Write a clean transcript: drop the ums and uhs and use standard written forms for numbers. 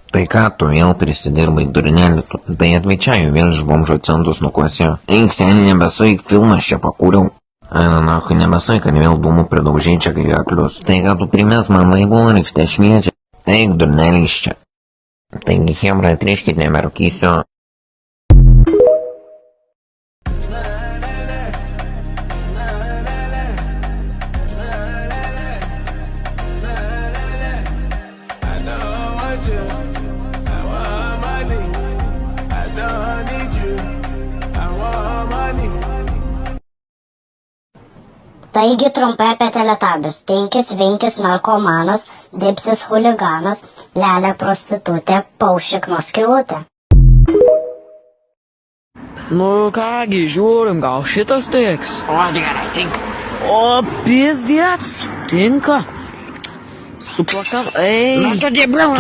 Tai ką, tu vėl prisidirbai, durnelį, tu tai atvečiaju vėl iš bomžo centus nukosėjo. Eik, seniai, nebesaik, filmas čia pakūriau. Aina, nahui, nebesaik, kad vėl dūmų pridaužiai čia kai aklius. Tai ką tu primės man vaivorykštę šviečia. Eik, durnelį iš čia. Taigi, chebra, atriškit, nemerkysiu. Taigi trumpai apie teletabius. Tinkis, vinkis, narkomanas, dipsis huliganas, lelė prostitutė, paušikno skylutė. Nu kągi, žiūrim, gal šitas tiks. O, gerai, tinka. O, pizdėts, tinka. Suplakam, Nu, tu dėbliaus,